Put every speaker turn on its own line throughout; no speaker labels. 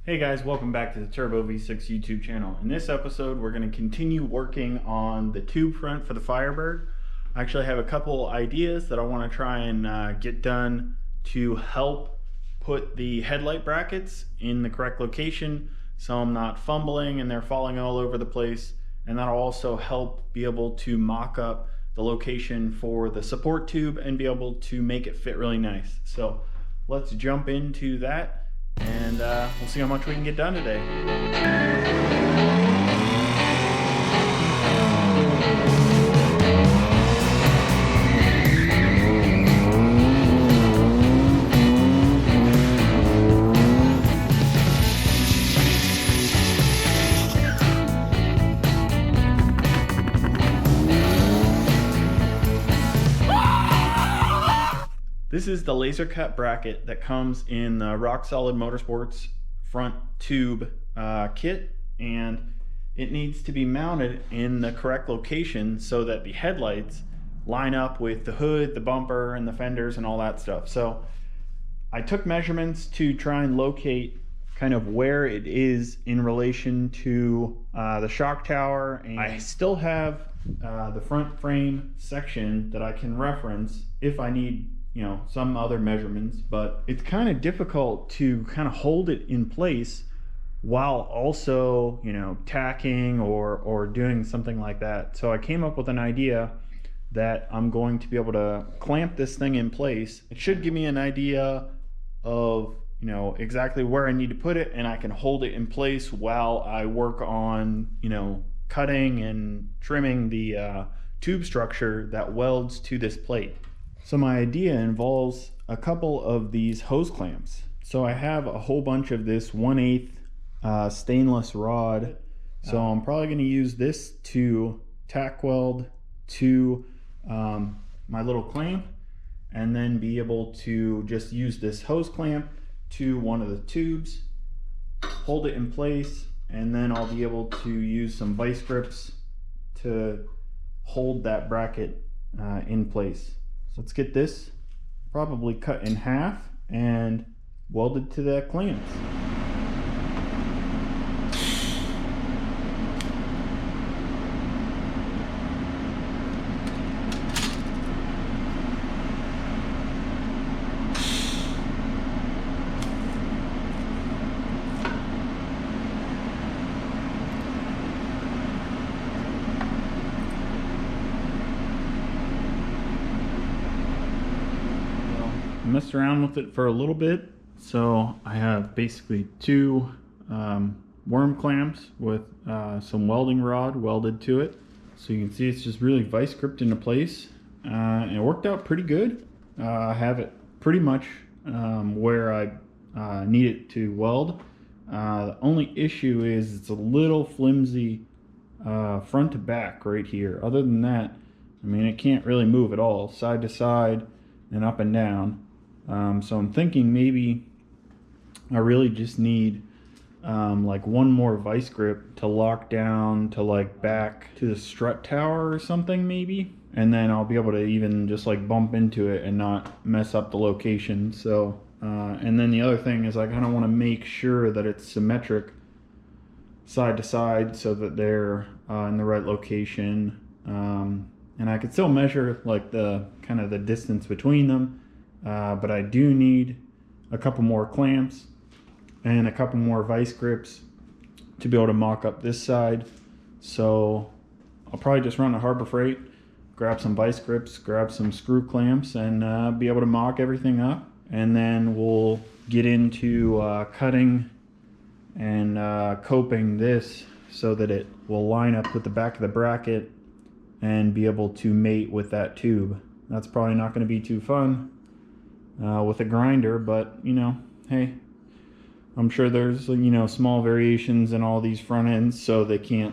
Hey guys, welcome back to the Turbo V6 YouTube channel. In this episode, we're going to continue working on the tube front for the Firebird. I actually have a couple ideas that I want to try and get done to help put the headlight brackets in the correct location so I'm not fumbling and they're falling all over the place. And that'll also help be able to mock up the location for the support tube and be able to make it fit really nice. So let's jump into that. And we'll see how much we can get done today. This is the laser cut bracket that comes in the Rock Solid Motorsports front tube kit, and it needs to be mounted in the correct location so that the headlights line up with the hood, the bumper, and the fenders and all that stuff. So I took measurements to try and locate kind of where it is in relation to the shock tower, and I still have the front frame section that I can reference if I need some other measurements, but it's kind of difficult to kind of hold it in place while also tacking or doing something like that. So I came up with an idea that I'm going to be able to clamp this thing in place. It should give me an idea of exactly where I need to put it, and I can hold it in place while I work on cutting and trimming the tube structure that welds to this plate. So my idea involves a couple of these hose clamps. So I have a whole bunch of this 1/8 stainless rod. So I'm probably going to use this to tack weld to my little clamp, and then be able to just use this hose clamp to one of the tubes, hold it in place, and then I'll be able to use some vice grips to hold that bracket in place. So let's get this probably cut in half and welded to the clamps. Messed around with it for a little bit, so I have basically two worm clamps with some welding rod welded to it. So you can see it's just really vice gripped into place, and it worked out pretty good. I have it pretty much where I need it to weld. The only issue is it's a little flimsy front to back right here. Other than that, I mean, it can't really move at all, side to side and up and down. So I'm thinking maybe I really just need like one more vice grip to lock down to like back to the strut tower or something maybe, and then I'll be able to even just like bump into it and not mess up the location. So and then the other thing is I kind of want to make sure that it's symmetric side to side so that they're in the right location, and I could still measure like the kind of the distance between them. But I do need a couple more clamps and a couple more vice grips to be able to mock up this side. So I'll probably just run to Harbor Freight, grab some vice grips, grab some screw clamps, and be able to mock everything up. And then we'll get into cutting and coping this so that it will line up with the back of the bracket and be able to mate with that tube. That's probably not going to be too fun with a grinder, but hey, I'm sure there's small variations in all these front ends, so they can't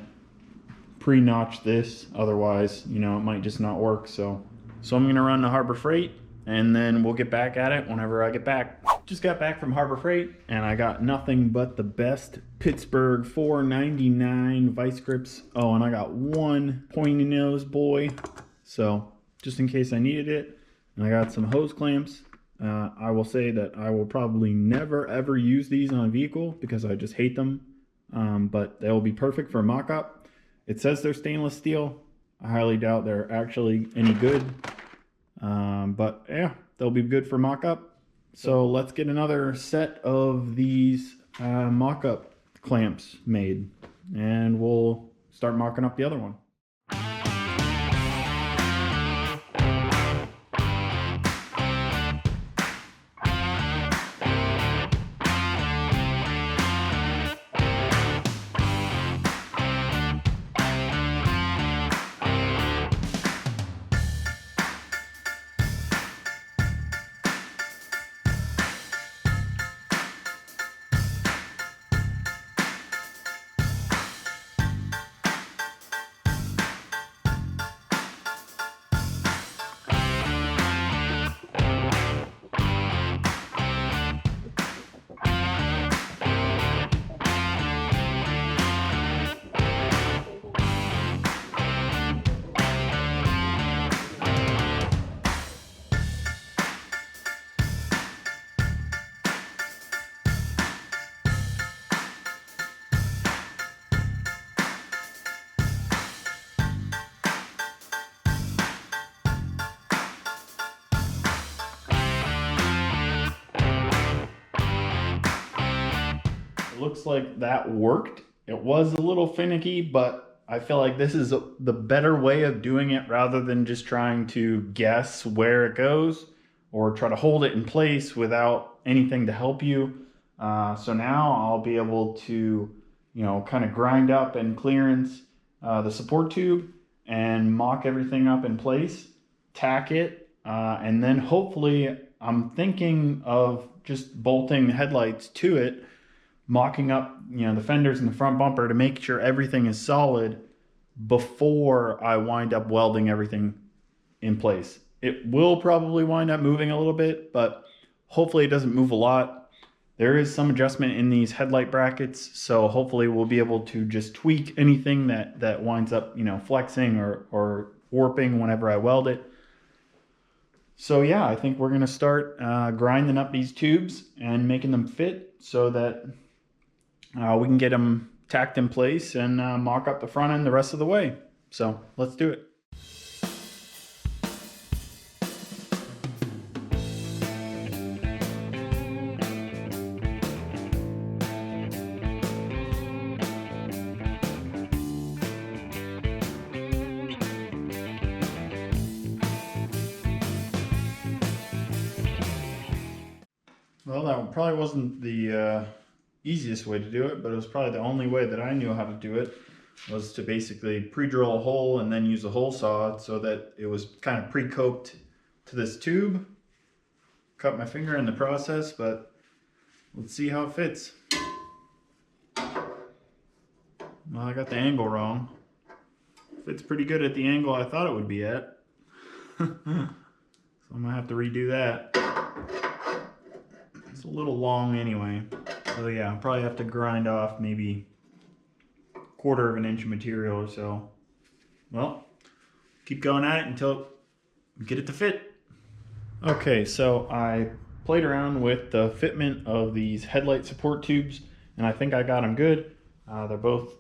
pre-notch this, otherwise it might just not work. So I'm gonna run to Harbor Freight, and then we'll get back at it whenever I get back. Just got back from Harbor Freight, and I got nothing but the best Pittsburgh $4.99 vice grips. Oh, and I got one pointy nose boy, so just in case I needed it. And I got some hose clamps, I will say that I will probably never ever use these on a vehicle because I just hate them. But they'll be perfect for a mock-up. It says they're stainless steel. I highly doubt they're actually any good. But yeah, they'll be good for mock-up. So let's get another set of these mock-up clamps made, and we'll start mocking up the other one. Looks like that worked. It was a little finicky, but I feel like this is the better way of doing it rather than just trying to guess where it goes or try to hold it in place without anything to help you. So now I'll be able to, kind of grind up and clearance the support tube and mock everything up in place, tack it, and then hopefully I'm thinking of just bolting the headlights to it, mocking up, the fenders and the front bumper to make sure everything is solid before I wind up welding everything in place. It will probably wind up moving a little bit, but hopefully it doesn't move a lot. There is some adjustment in these headlight brackets, so hopefully we'll be able to just tweak anything that winds up, flexing or warping whenever I weld it. So yeah, I think we're going to start grinding up these tubes and making them fit so that we can get them tacked in place and mock up the front end the rest of the way. So let's do it. Well, that probably wasn't the easiest way to do it, but it was probably the only way that I knew how to do it, was to basically pre-drill a hole and then use a hole saw so that it was kind of pre-coped to this tube. Cut my finger in the process, but let's see how it fits. Well, I got the angle wrong. Fits pretty good at the angle I thought it would be at. So I'm gonna have to redo that. It's a little long anyway. So yeah, I'll probably have to grind off maybe 1/4 of an inch of material or so. Well, keep going at it until we get it to fit. Okay, so I played around with the fitment of these headlight support tubes, and I think I got them good. They're both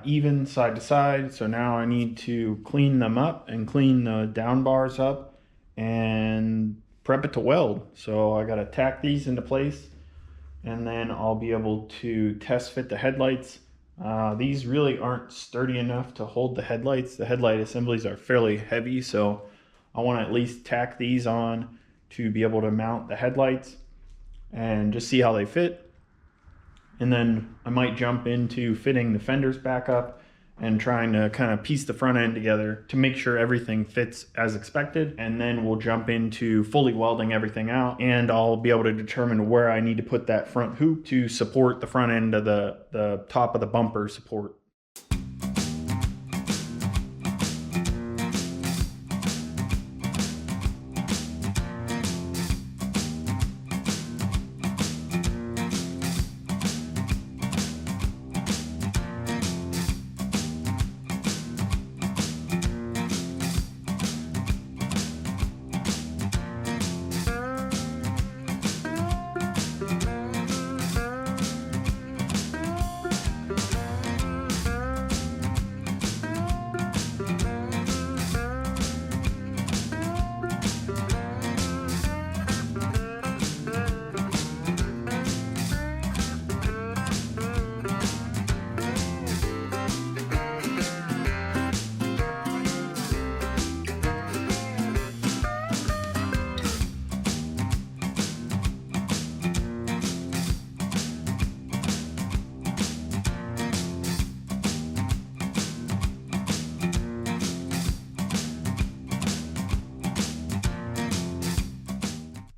even side to side, so now I need to clean them up and clean the down bars up and prep it to weld. So I gotta tack these into place, and then I'll be able to test fit the headlights. These really aren't sturdy enough to hold the headlights. The headlight assemblies are fairly heavy, so I want to at least tack these on to be able to mount the headlights and just see how they fit. And then I might jump into fitting the fenders back up and trying to kind of piece the front end together to make sure everything fits as expected. And then we'll jump into fully welding everything out, and I'll be able to determine where I need to put that front hoop to support the front end of the top of the bumper support.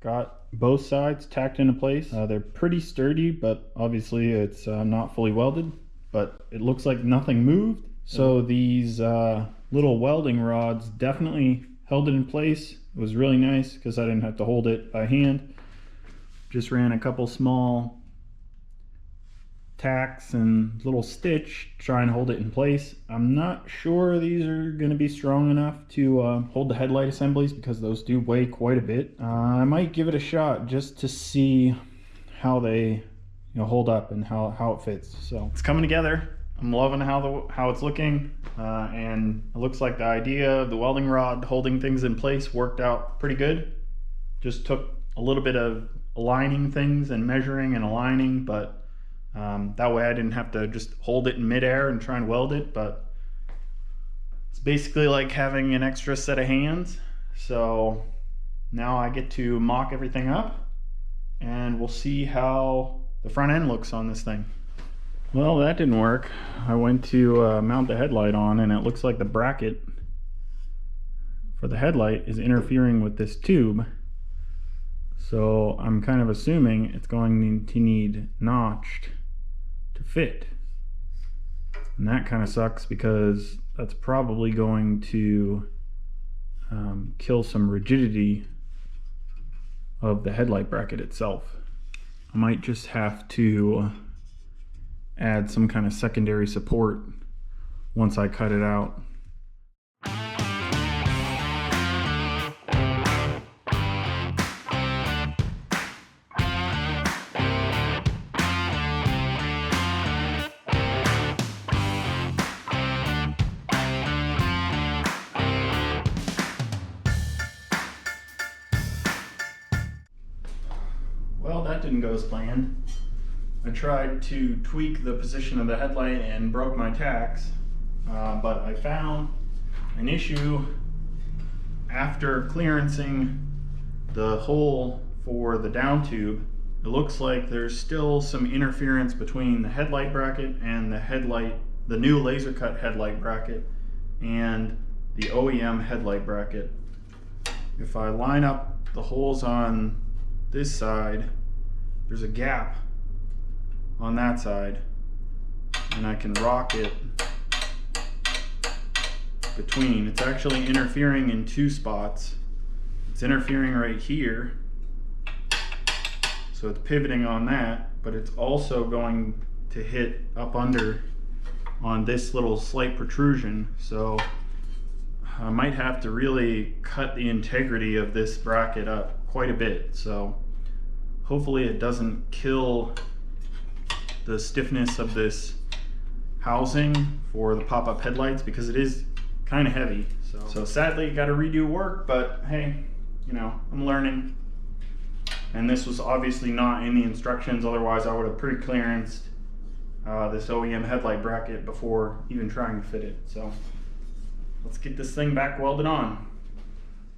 Got both sides tacked into place. They're pretty sturdy, but obviously it's not fully welded, but it looks like nothing moved. So these little welding rods definitely held it in place. It was really nice because I didn't have to hold it by hand. Just ran a couple small tacks and little stitch to try and hold it in place. I'm not sure these are going to be strong enough to hold the headlight assemblies because those do weigh quite a bit. I might give it a shot just to see how they hold up and how it fits. So it's coming together. I'm loving how it's looking, and it looks like the idea of the welding rod holding things in place worked out pretty good. Just took a little bit of aligning things and measuring and aligning, but that way I didn't have to just hold it in midair and try and weld it. But it's basically like having an extra set of hands. So now I get to mock everything up, and we'll see how the front end looks on this thing. Well, that didn't work. I went to mount the headlight on, and it looks like the bracket for the headlight is interfering with this tube. So I'm kind of assuming it's going to need notched to fit. And that kind of sucks because that's probably going to kill some rigidity of the headlight bracket itself. I might just have to add some kind of secondary support once I cut it out. Well, that didn't go as planned. I tried to tweak the position of the headlight and broke my tacks, but I found an issue after clearancing the hole for the down tube. It looks like there's still some interference between the headlight bracket and the new laser cut headlight bracket and the OEM headlight bracket. If I line up the holes on this side, there's a gap on that side, and I can rock it between. It's actually interfering in two spots. It's interfering right here, so it's pivoting on that, but it's also going to hit up under on this little slight protrusion. So I might have to really cut the integrity of this bracket up quite a bit. So hopefully it doesn't kill the stiffness of this housing for the pop-up headlights, because it is kind of heavy. So sadly got to redo work, but hey, I'm learning. And this was obviously not in the instructions, otherwise I would have pre-clearanced this OEM headlight bracket before even trying to fit it. So let's get this thing back welded on.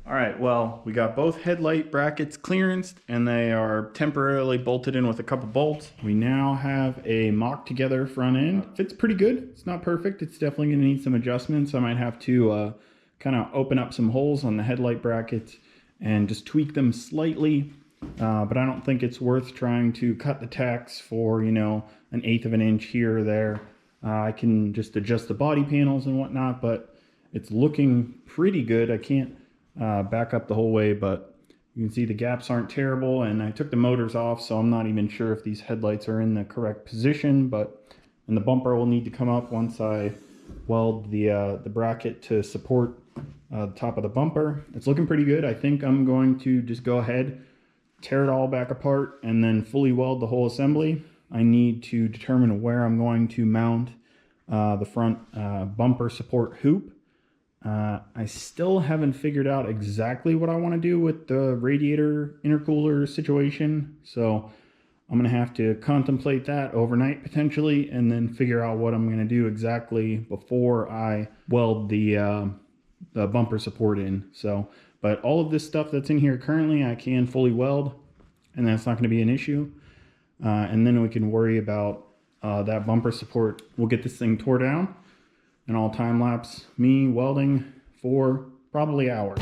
All right, well, we got both headlight brackets clearanced, and they are temporarily bolted in with a couple bolts. We now have a mock together front end. Fits pretty good. It's not perfect. It's definitely gonna need some adjustments. I might have to kind of open up some holes on the headlight brackets and just tweak them slightly. But I don't think it's worth trying to cut the tacks for, an 1/8 of an inch here or there. I can just adjust the body panels and whatnot, but it's looking pretty good. I can't back up the whole way, but you can see the gaps aren't terrible, and I took the motors off, so I'm not even sure if these headlights are in the correct position. And the bumper will need to come up once I weld the bracket to support the top of the bumper. It's looking pretty good. I think I'm going to just go ahead, tear it all back apart, and then fully weld the whole assembly. I need to determine where I'm going to mount the front bumper support hoop. I still haven't figured out exactly what I want to do with the radiator intercooler situation, so I'm going to have to contemplate that overnight potentially, and then figure out what I'm going to do exactly before I weld the bumper support in. But all of this stuff that's in here currently I can fully weld, and that's not going to be an issue. And then we can worry about that bumper support. We'll get this thing tore down, and I'll time lapse me welding for probably hours.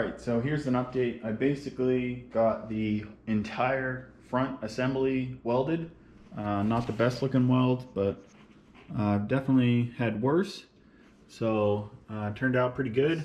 Alright, so here's an update. I basically got the entire front assembly welded. Not the best looking weld, but I've definitely had worse. So it turned out pretty good.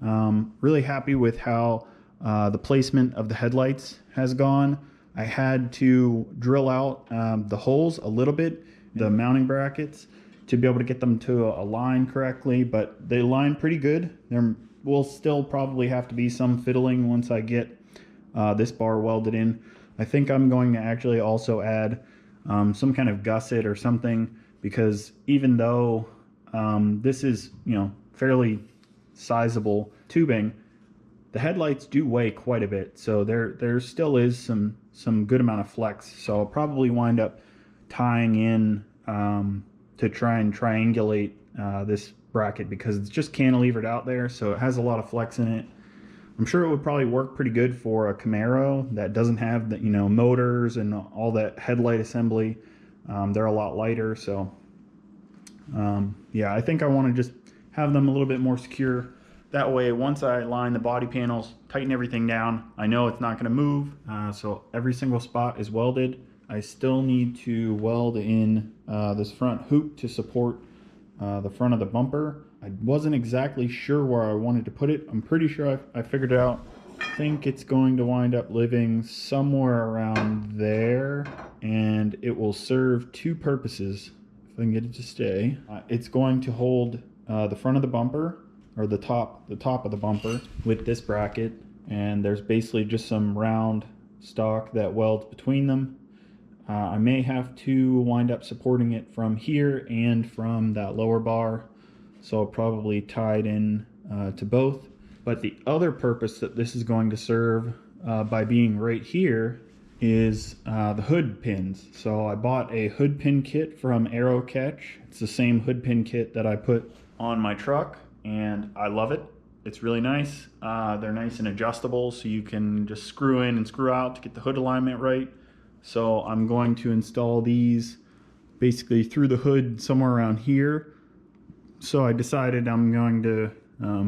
Really happy with how the placement of the headlights has gone. I had to drill out the holes a little bit, the mounting brackets, to be able to get them to align correctly, but they align pretty good. There will still probably have to be some fiddling once I get this bar welded in. I think I'm going to actually also add some kind of gusset or something, because even though this is, fairly sizable tubing, the headlights do weigh quite a bit, so there still is some good amount of flex. So I'll probably wind up tying in to try and triangulate this bracket, because it's just cantilevered out there, so it has a lot of flex in it. I'm sure it would probably work pretty good for a Camaro that doesn't have the motors and all that headlight assembly. They're a lot lighter, so yeah, I think I want to just have them a little bit more secure. That way, once I line the body panels, tighten everything down, I know it's not going to move. So every single spot is welded. I still need to weld in this front hoop to support the front of the bumper. I wasn't exactly sure where I wanted to put it. I'm pretty sure I figured it out. I think it's going to wind up living somewhere around there, and it will serve two purposes if I can get it to stay. It's going to hold the front of the bumper, or the top of the bumper, with this bracket, and there's basically just some round stock that welds between them. I may have to wind up supporting it from here and from that lower bar, so I'll probably tie it in to both. But the other purpose that this is going to serve by being right here is the hood pins. So I bought a hood pin kit from Arrow Catch. It's the same hood pin kit that I put on my truck, and I love it. It's really nice. They're nice and adjustable, so you can just screw in and screw out to get the hood alignment right. So I'm going to install these basically through the hood somewhere around here. So I decided I'm going to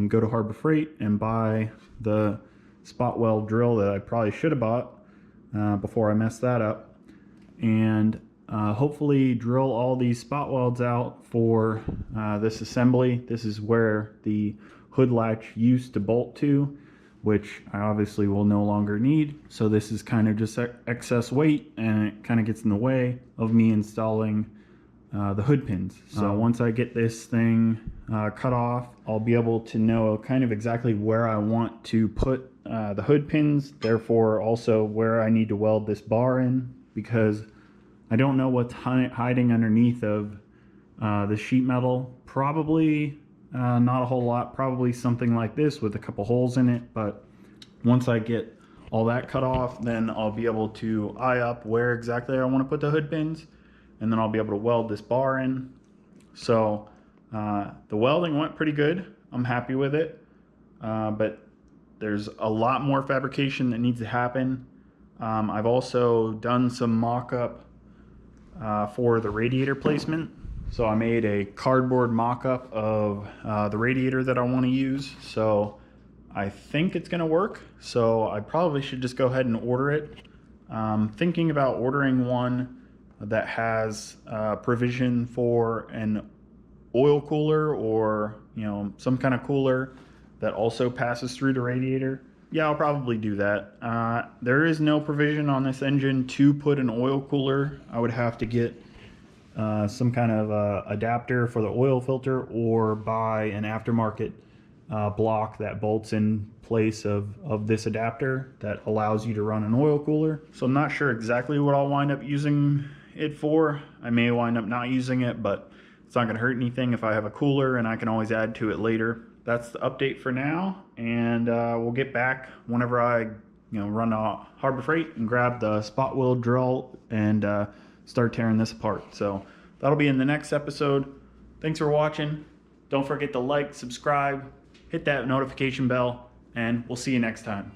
go to Harbor Freight and buy the spot weld drill that I probably should have bought before I messed that up, and hopefully drill all these spot welds out for this assembly. This is where the hood latch used to bolt to, which I obviously will no longer need. So this is kind of just excess weight, and it kind of gets in the way of me installing the hood pins. So once I get this thing cut off, I'll be able to know kind of exactly where I want to put the hood pins, therefore also where I need to weld this bar in, because I don't know what's hiding underneath of the sheet metal. Probably not a whole lot, probably something like this with a couple holes in it. But once I get all that cut off, then I'll be able to eye up where exactly I want to put the hood pins, and then I'll be able to weld this bar in. So the welding went pretty good. I'm happy with it, but there's a lot more fabrication that needs to happen. I've also done some mock-up for the radiator placement. So I made a cardboard mock-up of the radiator that I want to use. So I think it's going to work. So I probably should just go ahead and order it. Thinking about ordering one that has provision for an oil cooler, or some kind of cooler that also passes through the radiator. Yeah, I'll probably do that. There is no provision on this engine to put an oil cooler. I would have to get some kind of adapter for the oil filter, or buy an aftermarket block that bolts in place of this adapter that allows you to run an oil cooler. So I'm not sure exactly what I'll wind up using it for. I may wind up not using it, but it's not going to hurt anything if I have a cooler, and I can always add to it later. That's the update for now, and we'll get back whenever I run to Harbor Freight and grab the spot weld drill and start tearing this apart. So that'll be in the next episode. Thanks for watching. Don't forget to like, subscribe, hit that notification bell, and we'll see you next time.